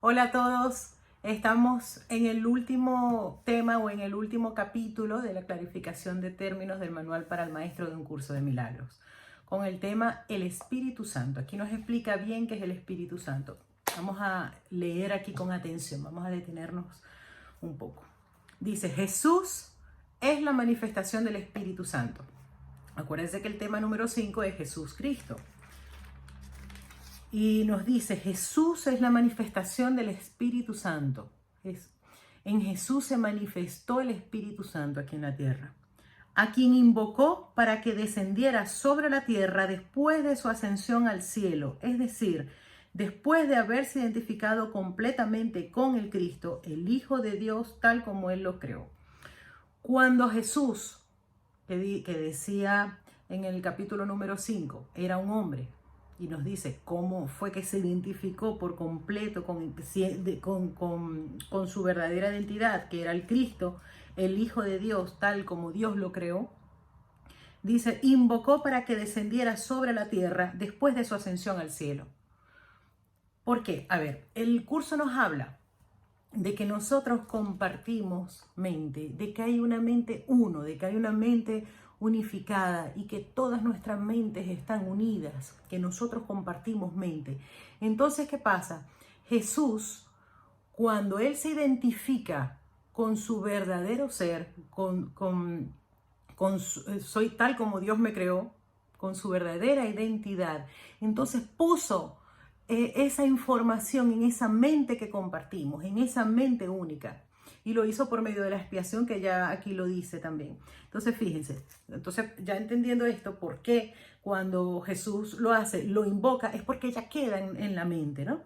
Hola a todos, estamos en el último tema o en el último capítulo de la clarificación de términos del manual para el maestro de un curso de milagros, con el tema el Espíritu Santo. Aquí nos explica bien qué es el Espíritu Santo. Vamos a leer aquí con atención, vamos a detenernos un poco. Dice, Jesús es la manifestación del Espíritu Santo. Acuérdense que el tema número 5 es Jesús Cristo. Y nos dice, Jesús es la manifestación del Espíritu Santo. En Jesús se manifestó el Espíritu Santo aquí en la tierra, a quien invocó para que descendiera sobre la tierra después de su ascensión al cielo, es decir, después de haberse identificado completamente con el Cristo, el Hijo de Dios, tal como Él lo creó. Cuando Jesús, que decía en el capítulo número 5, era un hombre, y nos dice cómo fue que se identificó por completo con su verdadera identidad, que era el Cristo, el Hijo de Dios, tal como Dios lo creó. Dice, invocó para que descendiera sobre la tierra después de su ascensión al cielo. ¿Por qué? A ver, el curso nos habla de que nosotros compartimos mente, de que hay una mente uno, de que hay una mente unificada y que todas nuestras mentes están unidas, que nosotros compartimos mente. Entonces, ¿qué pasa? Jesús, cuando Él se identifica con su verdadero ser, soy tal como Dios me creó, con su verdadera identidad, entonces puso esa información en esa mente que compartimos, en esa mente única. Y lo hizo por medio de la expiación, que ya aquí lo dice también. Entonces, fíjense, entonces ya entendiendo esto, ¿por qué cuando Jesús lo hace, lo invoca? Es porque ya queda en la mente, ¿no?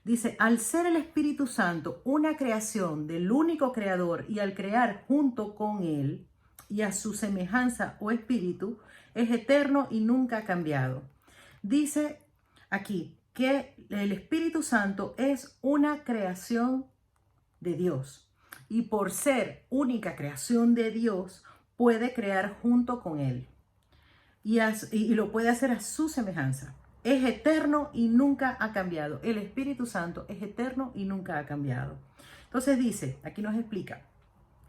Dice, al ser el Espíritu Santo una creación del único creador y al crear junto con él y a su semejanza o espíritu, es eterno y nunca ha cambiado. Dice aquí que el Espíritu Santo es una creación de Dios y por ser única creación de Dios puede crear junto con él y lo puede hacer a su semejanza. Es eterno y nunca ha cambiado. El Espíritu Santo es eterno y nunca ha cambiado. Entonces dice, aquí nos explica,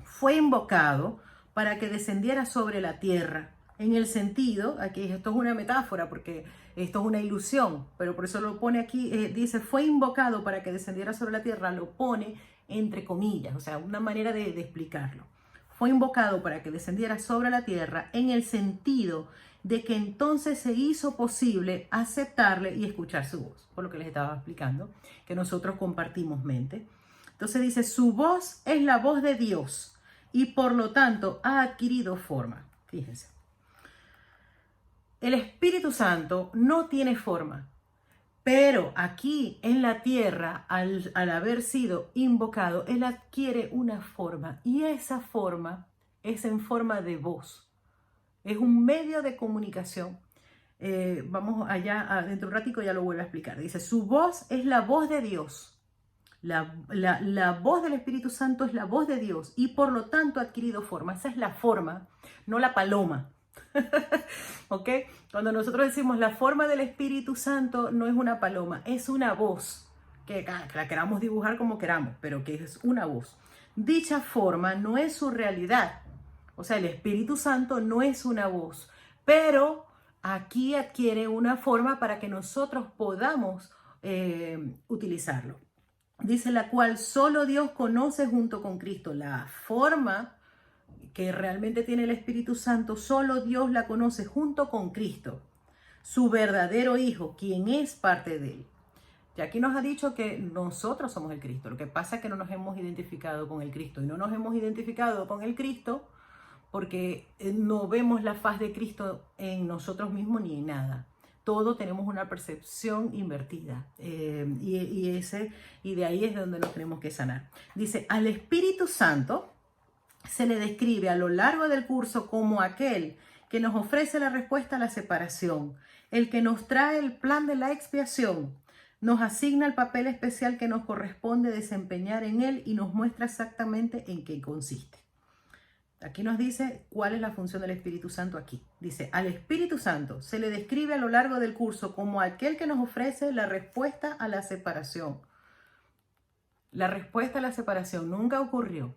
fue invocado para que descendiera sobre la tierra. En el sentido, aquí esto es una metáfora porque esto es una ilusión, pero por eso lo pone aquí, dice, fue invocado para que descendiera sobre la tierra, lo pone entre comillas, o sea, una manera de explicarlo. Fue invocado para que descendiera sobre la tierra en el sentido de que entonces se hizo posible aceptarle y escuchar su voz, por lo que les estaba explicando, que nosotros compartimos mente. Entonces dice, su voz es la voz de Dios y por lo tanto ha adquirido forma. Fíjense. El Espíritu Santo no tiene forma, pero aquí en la tierra, al haber sido invocado, Él adquiere una forma y esa forma es en forma de voz. Es un medio de comunicación. Vamos allá, dentro de un ratico ya lo vuelvo a explicar. Dice, su voz es la voz de Dios. La voz del Espíritu Santo es la voz de Dios y por lo tanto ha adquirido forma. Esa es la forma, no la paloma. ¿Ok? Cuando nosotros decimos la forma del Espíritu Santo no es una paloma, es una voz. Que la queramos dibujar como queramos, pero que es una voz. Dicha forma no es su realidad. O sea, el Espíritu Santo no es una voz, pero aquí adquiere una forma para que nosotros podamos utilizarlo. Dice la cual solo Dios conoce junto con Cristo. La forma que realmente tiene el Espíritu Santo, solo Dios la conoce junto con Cristo, su verdadero Hijo, quien es parte de él. Y aquí nos ha dicho que nosotros somos el Cristo. Lo que pasa es que no nos hemos identificado con el Cristo. Y no nos hemos identificado con el Cristo porque no vemos la faz de Cristo en nosotros mismos ni en nada. Todos tenemos una percepción invertida y de ahí es donde nos tenemos que sanar. Dice, al Espíritu Santo se le describe a lo largo del curso como aquel que nos ofrece la respuesta a la separación, el que nos trae el plan de la expiación, nos asigna el papel especial que nos corresponde desempeñar en él y nos muestra exactamente en qué consiste. Aquí nos dice cuál es la función del Espíritu Santo aquí. Dice, al Espíritu Santo se le describe a lo largo del curso como aquel que nos ofrece la respuesta a la separación. La respuesta a la separación nunca ocurrió,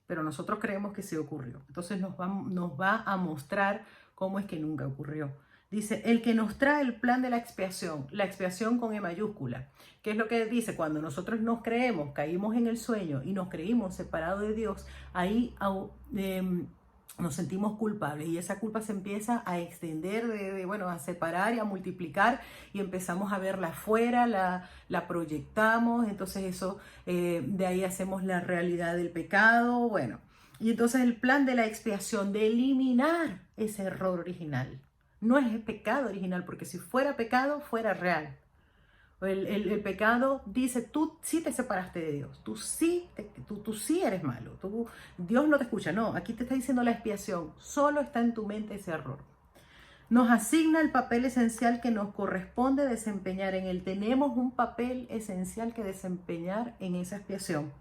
pero nosotros creemos que sí ocurrió. Entonces nos va a mostrar cómo es que nunca ocurrió. Dice, el que nos trae el plan de la expiación con E mayúscula. ¿Qué es lo que dice? Cuando nosotros nos creemos, caímos en el sueño y nos creímos separados de Dios, ahí nos sentimos culpables y esa culpa se empieza a extender, bueno, a separar y a multiplicar y empezamos a verla afuera, la proyectamos, entonces eso, de ahí hacemos la realidad del pecado, bueno. Y entonces el plan de la expiación, de eliminar ese error original. No es el pecado original, porque si fuera pecado, fuera real. El pecado dice, tú sí te separaste de Dios, tú sí eres malo, Dios no te escucha. No, aquí te está diciendo la expiación, solo está en tu mente ese error. Nos asigna el papel esencial que nos corresponde desempeñar en él. Tenemos un papel esencial que desempeñar en esa expiación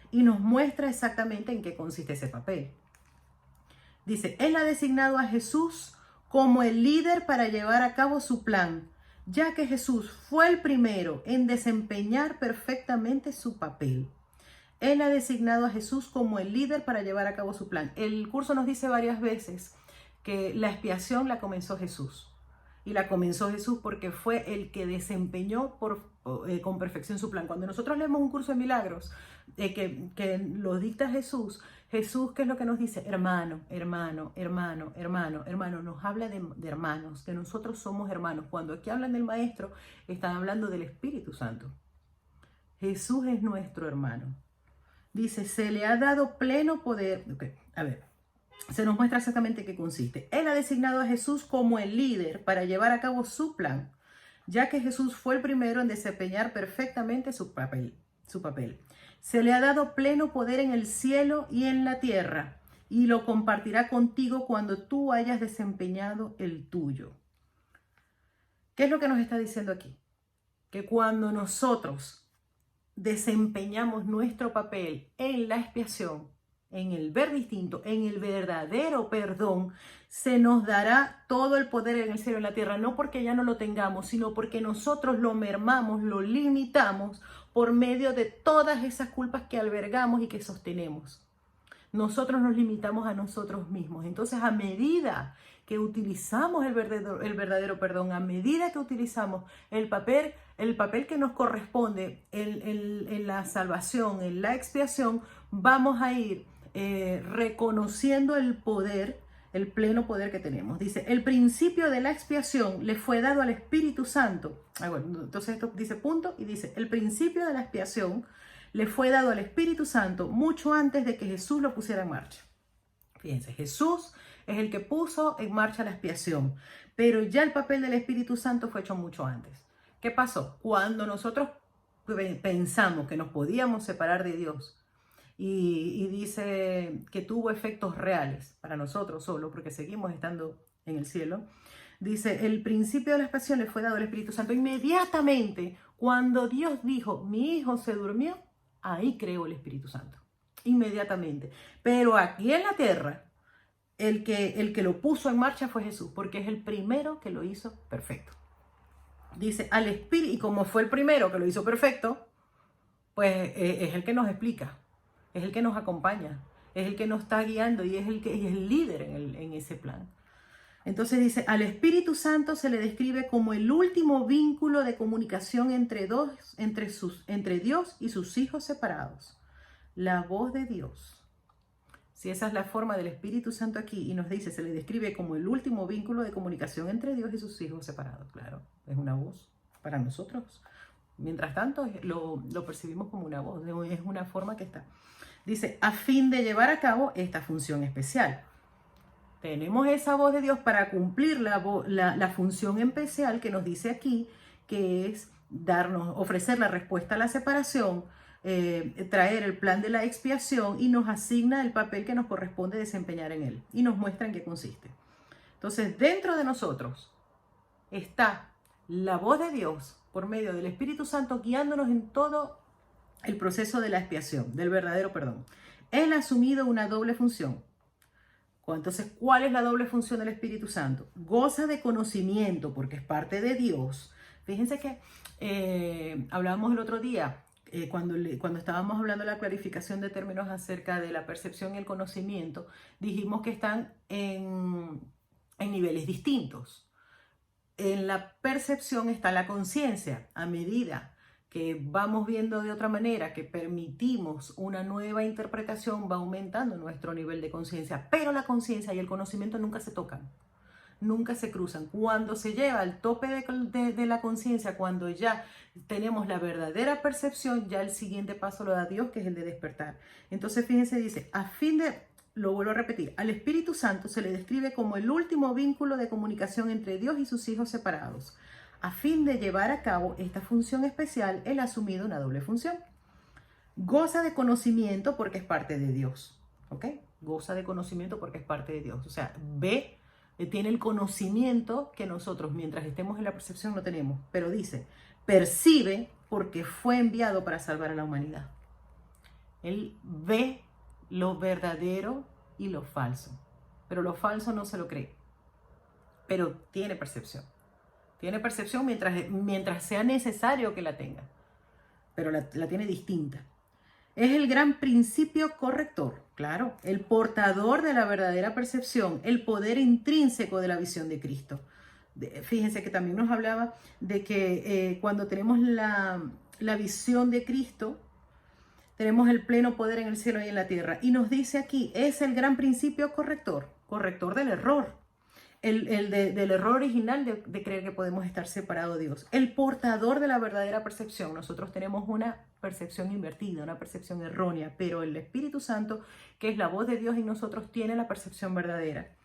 y nos muestra exactamente en qué consiste ese papel. Dice, Él ha designado a Jesús como el líder para llevar a cabo su plan, ya que Jesús fue el primero en desempeñar perfectamente su papel. Él ha designado a Jesús como el líder para llevar a cabo su plan. El curso nos dice varias veces que la expiación la comenzó Jesús. Y la comenzó Jesús porque fue el que desempeñó con perfección su plan. Cuando nosotros leemos un curso de milagros que lo dicta Jesús, Jesús, ¿qué es lo que nos dice? Hermano, hermano, hermano, hermano, hermano. Nos habla de hermanos, que nosotros somos hermanos. Cuando aquí hablan del Maestro, están hablando del Espíritu Santo. Jesús es nuestro hermano. Dice, se le ha dado pleno poder. Okay, a ver. Se nos muestra exactamente qué consiste. Él ha designado a Jesús como el líder para llevar a cabo su plan, ya que Jesús fue el primero en desempeñar perfectamente su papel. Se le ha dado pleno poder en el cielo y en la tierra, y lo compartirá contigo cuando tú hayas desempeñado el tuyo. ¿Qué es lo que nos está diciendo aquí? Que cuando nosotros desempeñamos nuestro papel en la expiación, en el ver distinto, en el verdadero perdón, se nos dará todo el poder en el cielo y en la tierra, no porque ya no lo tengamos, sino porque nosotros lo mermamos, lo limitamos por medio de todas esas culpas que albergamos y que sostenemos. Nosotros nos limitamos a nosotros mismos. Entonces, a medida que utilizamos el verdadero perdón, a medida que utilizamos el papel que nos corresponde en la salvación, en la expiación, vamos a ir reconociendo el poder, el pleno poder que tenemos. Dice, el principio de la expiación le fue dado al Espíritu Santo. Bueno, entonces esto dice punto y dice, el principio de la expiación le fue dado al Espíritu Santo mucho antes de que Jesús lo pusiera en marcha. Fíjense, Jesús es el que puso en marcha la expiación, pero ya el papel del Espíritu Santo fue hecho mucho antes. ¿Qué pasó? Cuando nosotros pensamos que nos podíamos separar de Dios, y dice que tuvo efectos reales para nosotros solo, porque seguimos estando en el cielo. Dice, el principio de la expiación le fue dado al Espíritu Santo. Inmediatamente, cuando Dios dijo, mi hijo se durmió, ahí creó el Espíritu Santo. Inmediatamente. Pero aquí en la tierra, el que lo puso en marcha fue Jesús, porque es el primero que lo hizo perfecto. Dice, al Espíritu, y como fue el primero que lo hizo perfecto, pues es el que nos explica. Es el que nos acompaña, es el que nos está guiando y es el que es el líder en ese plan. Entonces dice, al Espíritu Santo se le describe como el último vínculo de comunicación entre Dios y sus hijos separados. La voz de Dios. Si esa es la forma del Espíritu Santo aquí y nos dice, se le describe como el último vínculo de comunicación entre Dios y sus hijos separados. Claro, es una voz para nosotros. Mientras tanto, lo percibimos como una voz, es una forma que está. Dice, a fin de llevar a cabo esta función especial. Tenemos esa voz de Dios para cumplir la función especial que nos dice aquí, que es ofrecer la respuesta a la separación, traer el plan de la expiación y nos asigna el papel que nos corresponde desempeñar en él y nos muestra en qué consiste. Entonces, dentro de nosotros está la voz de Dios por medio del Espíritu Santo guiándonos en todo el proceso de la expiación, del verdadero perdón. Él ha asumido una doble función. Entonces, ¿cuál es la doble función del Espíritu Santo? Goza de conocimiento porque es parte de Dios. Fíjense que hablábamos el otro día cuando estábamos hablando de la clarificación de términos acerca de la percepción y el conocimiento, dijimos que están en niveles distintos. En la percepción está la conciencia. A medida que vamos viendo de otra manera, que permitimos una nueva interpretación, va aumentando nuestro nivel de conciencia. Pero la conciencia y el conocimiento nunca se tocan, nunca se cruzan. Cuando se lleva al tope de la conciencia, cuando ya tenemos la verdadera percepción, ya el siguiente paso lo da Dios, que es el de despertar. Entonces, fíjense, dice, lo vuelvo a repetir, al Espíritu Santo se le describe como el último vínculo de comunicación entre Dios y sus hijos separados. A fin de llevar a cabo esta función especial, Él ha asumido una doble función. Goza de conocimiento porque es parte de Dios, ¿ok? Goza de conocimiento porque es parte de Dios. O sea, tiene el conocimiento que nosotros, mientras estemos en la percepción, no tenemos. Pero dice, percibe porque fue enviado para salvar a la humanidad. Él ve lo verdadero y lo falso. Pero lo falso no se lo cree. Pero tiene percepción. Tiene percepción mientras sea necesario que la tenga. Pero la tiene distinta. Es el gran principio corrector, claro, el portador de la verdadera percepción, el poder intrínseco de la visión de Cristo. Fíjense que también nos hablaba de que cuando tenemos la visión de Cristo, tenemos el pleno poder en el cielo y en la tierra. Y nos dice aquí, es el gran principio corrector del error. Del error original de creer que podemos estar separados de Dios. El portador de la verdadera percepción. Nosotros tenemos una percepción invertida, una percepción errónea, pero el Espíritu Santo, que es la voz de Dios en nosotros, tiene la percepción verdadera.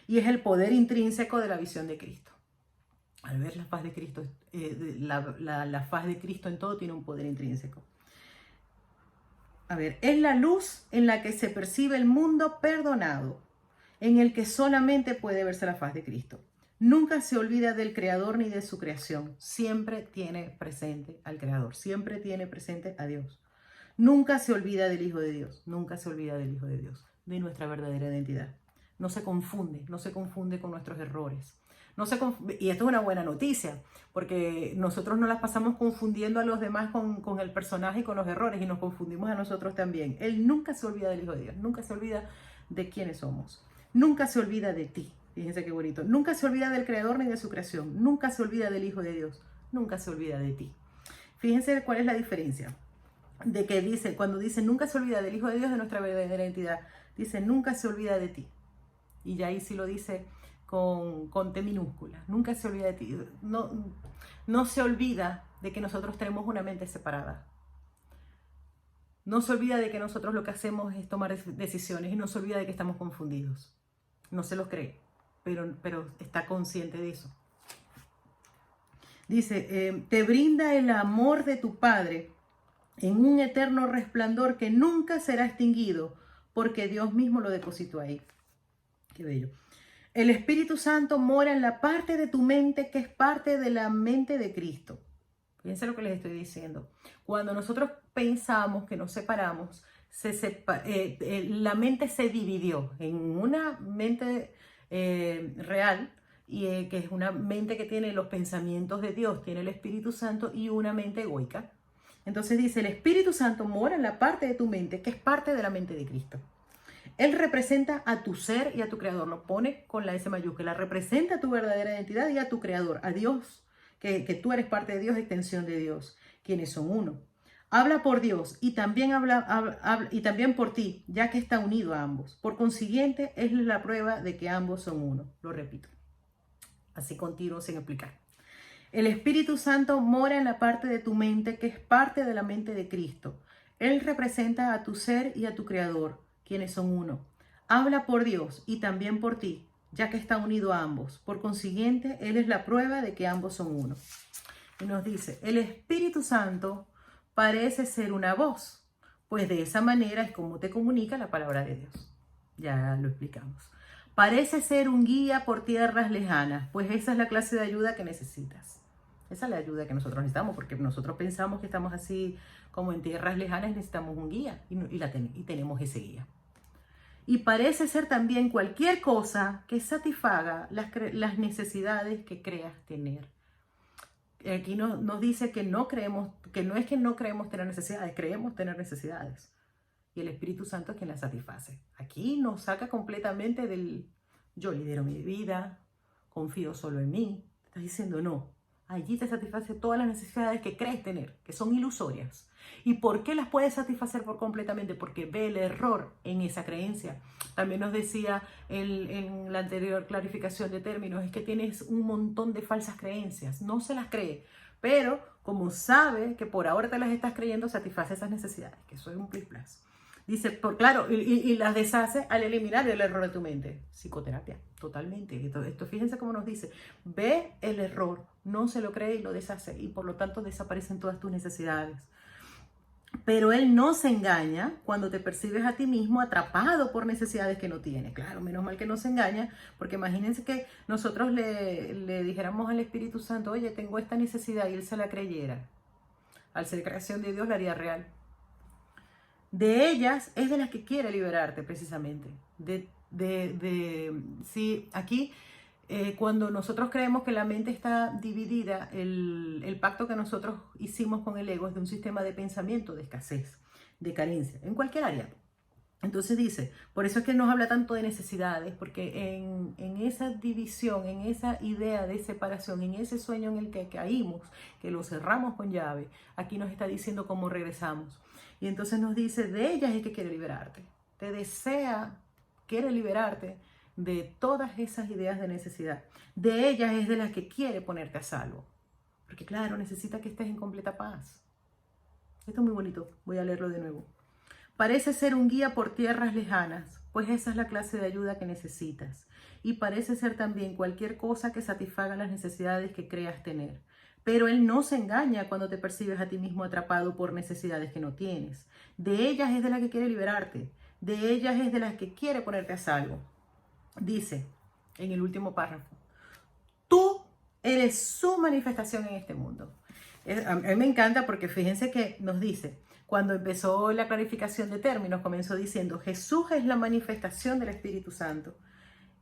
Y es el poder intrínseco de la visión de Cristo. Al ver la faz de Cristo, la faz de Cristo en todo tiene un poder intrínseco. A ver, es la luz en la que se percibe el mundo perdonado, en el que solamente puede verse la faz de Cristo. Nunca se olvida del Creador ni de su creación. Siempre tiene presente al Creador. Siempre tiene presente a Dios. Nunca se olvida del Hijo de Dios. Nunca se olvida del Hijo de Dios. De nuestra verdadera identidad. No se confunde con nuestros errores. Y esto es una buena noticia, porque nosotros no las pasamos confundiendo a los demás con el personaje y con los errores, y nos confundimos a nosotros también. Él nunca se olvida del Hijo de Dios. Nunca se olvida de quiénes somos. Nunca se olvida de ti. Fíjense qué bonito. Nunca se olvida del Creador ni de su creación. Nunca se olvida del Hijo de Dios. Nunca se olvida de ti. Fíjense cuál es la diferencia. De que dice, cuando dice nunca se olvida del Hijo de Dios, de nuestra verdadera identidad, dice nunca se olvida de ti. Y ya ahí sí lo dice con T minúscula. Nunca se olvida de ti. No se olvida de que nosotros tenemos una mente separada. No se olvida de que nosotros lo que hacemos es tomar decisiones, y no se olvida de que estamos confundidos. No se lo cree, pero está consciente de eso. Dice, te brinda el amor de tu Padre en un eterno resplandor que nunca será extinguido, porque Dios mismo lo depositó ahí. Qué bello. El Espíritu Santo mora en la parte de tu mente que es parte de la mente de Cristo. Fíjense lo que les estoy diciendo. Cuando nosotros pensamos que nos separamos, la mente se dividió en una mente real, que es una mente que tiene los pensamientos de Dios, tiene el Espíritu Santo, y una mente egoica. Entonces dice, el Espíritu Santo mora en la parte de tu mente que es parte de la mente de Cristo. Él representa a tu ser y a tu Creador. Lo pone con la S mayúscula. Representa a tu verdadera identidad y a tu Creador, a Dios. Que tú eres parte de Dios, extensión de Dios, quienes son uno. Habla por Dios y también y también por ti, ya que está unido a ambos. Por consiguiente, es la prueba de que ambos son uno. Lo repito. Así continuo sin explicar. El Espíritu Santo mora en la parte de tu mente que es parte de la mente de Cristo. Él representa a tu ser y a tu Creador, quienes son uno. Habla por Dios y también por ti, ya que está unido a ambos. Por consiguiente, Él es la prueba de que ambos son uno. Y nos dice, el Espíritu Santo parece ser una voz, pues de esa manera es como te comunica la palabra de Dios. Ya lo explicamos. Parece ser un guía por tierras lejanas, pues esa es la clase de ayuda que necesitas. Esa es la ayuda que nosotros necesitamos, porque nosotros pensamos que estamos así como en tierras lejanas, necesitamos un guía, y tenemos ese guía. Y parece ser también cualquier cosa que satisfaga las necesidades que creas tener. aquí nos dice que no creemos, que no es que no creemos tener necesidades, creemos tener necesidades. Y el Espíritu Santo es quien las satisface. Aquí nos saca completamente del yo lidero mi vida, confío solo en mí. Estás diciendo no. Allí te satisface todas las necesidades que crees tener, que son ilusorias. ¿Y por qué las puedes satisfacer por completamente? Porque ve el error en esa creencia. También nos decía en la anterior clarificación de términos, es que tienes un montón de falsas creencias. No se las cree, pero como sabe que por ahora te las estás creyendo, satisface esas necesidades, que eso es un plus plus. Dice, por claro, y las deshace al eliminar el error de tu mente. Psicoterapia, totalmente. Esto fíjense cómo nos dice, ve el error, no se lo cree y lo deshace, y por lo tanto desaparecen todas tus necesidades. Pero él no se engaña cuando te percibes a ti mismo atrapado por necesidades que no tienes. Claro, menos mal que no se engaña, porque imagínense que nosotros le dijéramos al Espíritu Santo, oye, tengo esta necesidad, y él se la creyera. Al ser creación de Dios la haría real. De ellas es de las que quiere liberarte precisamente. Sí, aquí cuando nosotros creemos que la mente está dividida, el pacto que nosotros hicimos con el ego es de un sistema de pensamiento de escasez, de carencia, en cualquier área. Entonces dice, por eso es que nos habla tanto de necesidades, porque en esa división, en esa idea de separación, en ese sueño en el que caímos, que lo cerramos con llave, aquí nos está diciendo cómo regresamos. Y entonces nos dice, de ellas es que quiere liberarte. Te desea, quiere liberarte de todas esas ideas de necesidad. De ellas es de las que quiere ponerte a salvo. Porque claro, necesita que estés en completa paz. Esto es muy bonito, voy a leerlo de nuevo. Parece ser un guía por tierras lejanas, pues esa es la clase de ayuda que necesitas. Y parece ser también cualquier cosa que satisfaga las necesidades que creas tener. Pero él no se engaña cuando te percibes a ti mismo atrapado por necesidades que no tienes. De ellas es de la que quiere liberarte. De ellas es de las que quiere ponerte a salvo. Dice en el último párrafo, tú eres su manifestación en este mundo. A mí me encanta porque fíjense que nos dice, cuando empezó la clarificación de términos, comenzó diciendo, Jesús es la manifestación del Espíritu Santo.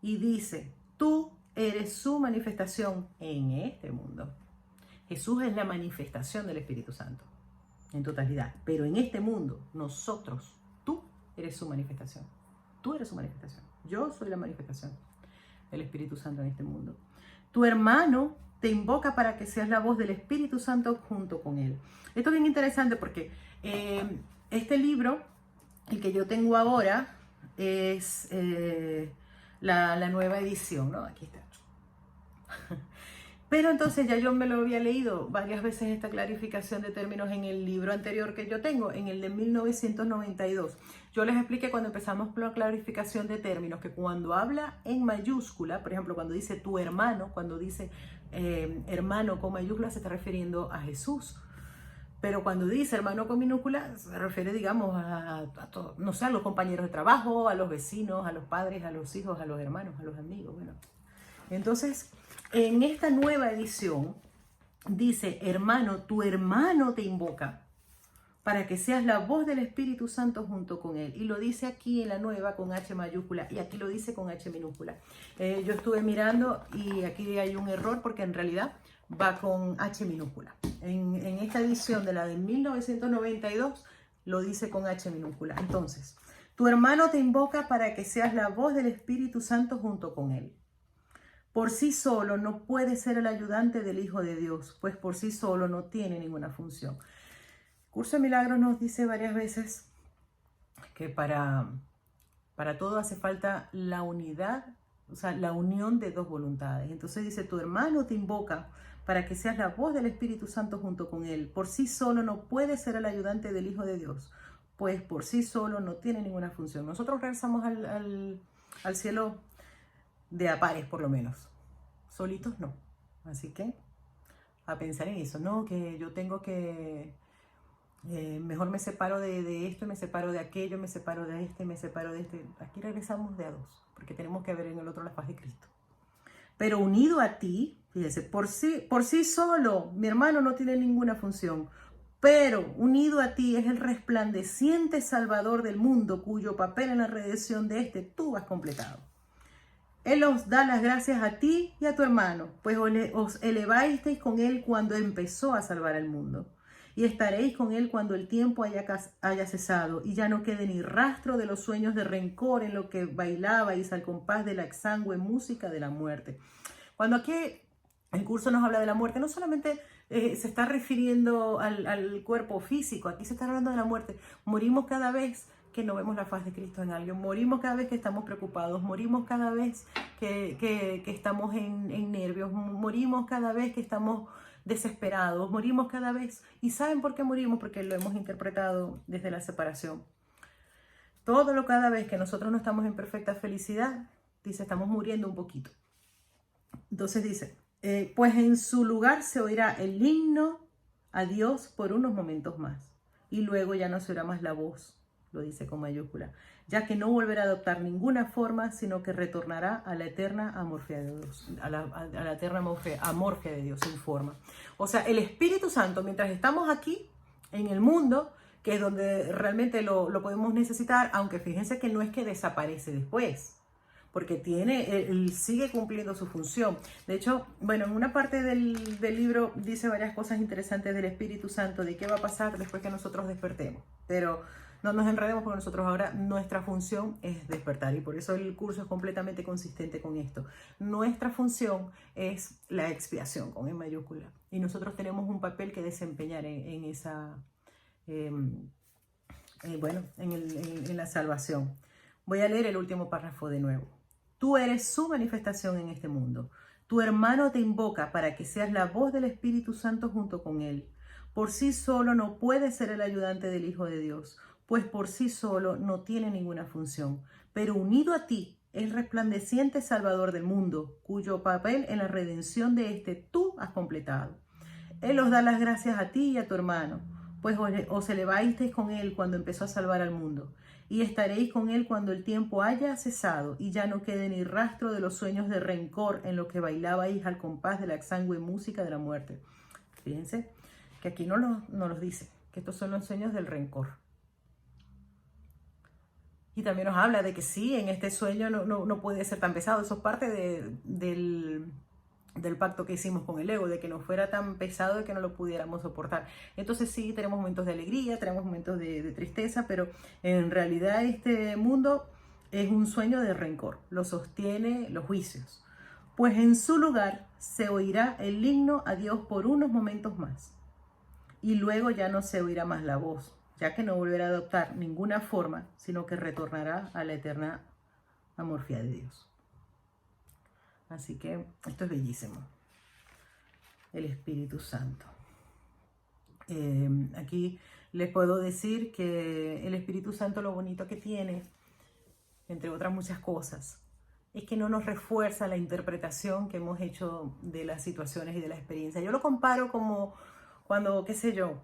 Y dice, tú eres su manifestación en este mundo. Jesús es la manifestación del Espíritu Santo, en totalidad. Pero en este mundo, nosotros, tú eres su manifestación. Tú eres su manifestación. Yo soy la manifestación del Espíritu Santo en este mundo. Tu hermano te invoca para que seas la voz del Espíritu Santo junto con él. Esto es bien interesante porque este libro, el que yo tengo ahora, es la nueva edición, ¿no? Aquí está. Pero entonces ya yo me lo había leído varias veces esta clarificación de términos en el libro anterior que yo tengo, en el de 1992. Yo les expliqué cuando empezamos con la clarificación de términos que cuando habla en mayúscula, por ejemplo, cuando dice tu hermano, cuando dice hermano con mayúscula, se está refiriendo a Jesús. Pero cuando dice hermano con minúscula, se refiere, digamos, a todos, no sé, a los compañeros de trabajo, a los vecinos, a los padres, a los hijos, a los hermanos, a los amigos, bueno. Entonces, en esta nueva edición, dice, hermano, tu hermano te invoca para que seas la voz del Espíritu Santo junto con él. Y lo dice aquí en la nueva con H mayúscula y aquí lo dice con H minúscula. Yo estuve mirando y aquí hay un error porque en realidad va con H minúscula. En esta edición de la de 1992 lo dice con H minúscula. Entonces, tu hermano te invoca para que seas la voz del Espíritu Santo junto con él. Por sí solo no puede ser el ayudante del Hijo de Dios, pues por sí solo no tiene ninguna función. Curso de Milagros nos dice varias veces que para todo hace falta la unidad, o sea, la unión de dos voluntades. Entonces dice, tu hermano te invoca para que seas la voz del Espíritu Santo junto con él. Por sí solo no puede ser el ayudante del Hijo de Dios, pues por sí solo no tiene ninguna función. Nosotros regresamos al cielo de a pares, por lo menos. Solitos no. Así que a pensar en eso, ¿no? Que yo tengo que... mejor me separo de esto, me separo de aquello, me separo de este, me separo de este. Aquí regresamos de a dos, porque tenemos que ver en el otro la faz de Cristo. Pero unido a ti, fíjese, por sí solo, mi hermano no tiene ninguna función. Pero unido a ti es el resplandeciente Salvador del mundo, cuyo papel en la redención de este tú has completado. Él os da las gracias a ti y a tu hermano, pues os elevasteis con él cuando empezó a salvar al mundo. Y estaréis con él cuando el tiempo haya cesado y ya no quede ni rastro de los sueños de rencor en lo que bailabais al compás de la exangüe música de la muerte. Cuando aquí el curso nos habla de la muerte, no solamente se está refiriendo al cuerpo físico, aquí se está hablando de la muerte. Morimos cada vez que no vemos la faz de Cristo en alguien, morimos cada vez que estamos preocupados, morimos cada vez que estamos en nervios, morimos cada vez que estamos desesperados, morimos cada vez. ¿Y saben por qué morimos? Porque lo hemos interpretado desde la separación. Cada vez que nosotros no estamos en perfecta felicidad, dice, estamos muriendo un poquito. Entonces dice, pues en su lugar se oirá el himno a Dios por unos momentos más. Y luego ya no se oirá más la voz, lo dice con mayúscula, ya que no volverá a adoptar ninguna forma, sino que retornará a la eterna amorfia de Dios, a la eterna amorfia de Dios sin forma. O sea, el Espíritu Santo, mientras estamos aquí, en el mundo, que es donde realmente lo podemos necesitar, aunque fíjense que no es que desaparece después, porque él sigue cumpliendo su función. De hecho, bueno, en una parte del libro dice varias cosas interesantes del Espíritu Santo, de qué va a pasar después que nosotros despertemos. Pero no nos enredemos porque nosotros ahora, nuestra función es despertar y por eso el curso es completamente consistente con esto. Nuestra función es la expiación, con E mayúscula. Y nosotros tenemos un papel que desempeñar en esa, en la salvación. Voy a leer el último párrafo de nuevo. Tú eres su manifestación en este mundo. Tu hermano te invoca para que seas la voz del Espíritu Santo junto con él. Por sí solo no puede ser el ayudante del Hijo de Dios, pues por sí solo no tiene ninguna función. Pero unido a ti, el resplandeciente Salvador del mundo, cuyo papel en la redención de este tú has completado. Él os da las gracias a ti y a tu hermano, pues os elevasteis con él cuando empezó a salvar al mundo. Y estaréis con él cuando el tiempo haya cesado y ya no quede ni rastro de los sueños de rencor en los que bailabais al compás de la exangüe música de la muerte. Fíjense que aquí no los dice, que estos son los sueños del rencor. Y también nos habla de que sí, en este sueño no puede ser tan pesado. Eso es parte del pacto que hicimos con el ego, de que no fuera tan pesado de que no lo pudiéramos soportar. Entonces sí, tenemos momentos de alegría, tenemos momentos de tristeza, pero en realidad este mundo es un sueño de rencor, lo sostiene los juicios. Pues en su lugar se oirá el himno a Dios por unos momentos más, y luego ya no se oirá más la voz, ya que no volverá a adoptar ninguna forma, sino que retornará a la eterna amorfia de Dios. Así que esto es bellísimo. El Espíritu Santo. Aquí les puedo decir que el Espíritu Santo, lo bonito que tiene, entre otras muchas cosas, es que no nos refuerza la interpretación que hemos hecho de las situaciones y de la experiencia. Yo lo comparo como cuando, qué sé yo,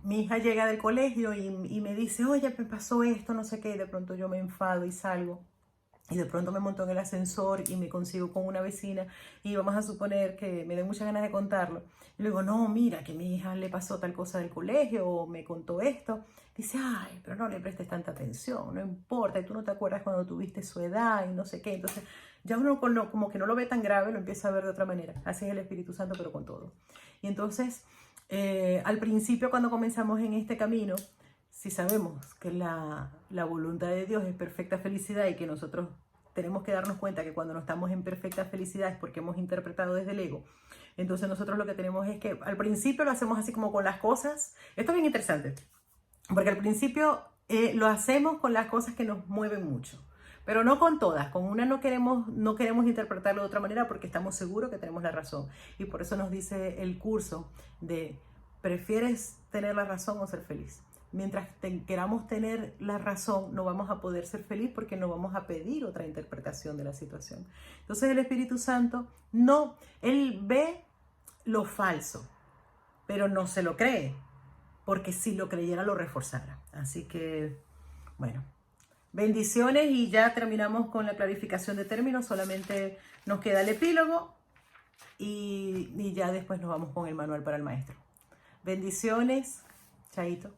mi hija llega del colegio y me dice, oye, me pasó esto, no sé qué, y de pronto yo me enfado y salgo. Y de pronto me monto en el ascensor y me consigo con una vecina y vamos a suponer que me den muchas ganas de contarlo. Y luego, no, mira, que a mi hija le pasó tal cosa del colegio o me contó esto. Dice, ay, pero no le prestes tanta atención, no importa, y tú no te acuerdas cuando tuviste su edad y no sé qué. Entonces ya uno como que no lo ve tan grave, lo empieza a ver de otra manera. Así es el Espíritu Santo, pero con todo. Y entonces, al principio cuando comenzamos en este camino, si sabemos que la voluntad de Dios es perfecta felicidad y que nosotros tenemos que darnos cuenta que cuando no estamos en perfecta felicidad es porque hemos interpretado desde el ego, entonces nosotros lo que tenemos es que al principio lo hacemos así como con las cosas. Esto es bien interesante, porque al principio lo hacemos con las cosas que nos mueven mucho, pero no con todas. Con una no queremos interpretarlo de otra manera porque estamos seguros que tenemos la razón. Y por eso nos dice el curso de, ¿prefieres tener la razón o ser feliz? Mientras queramos tener la razón, no vamos a poder ser feliz porque no vamos a pedir otra interpretación de la situación. Entonces el Espíritu Santo, él ve lo falso, pero no se lo cree, porque si lo creyera lo reforzara. Así que, bueno, bendiciones y ya terminamos con la clarificación de términos. Solamente nos queda el epílogo y ya después nos vamos con el manual para el maestro. Bendiciones, chaito.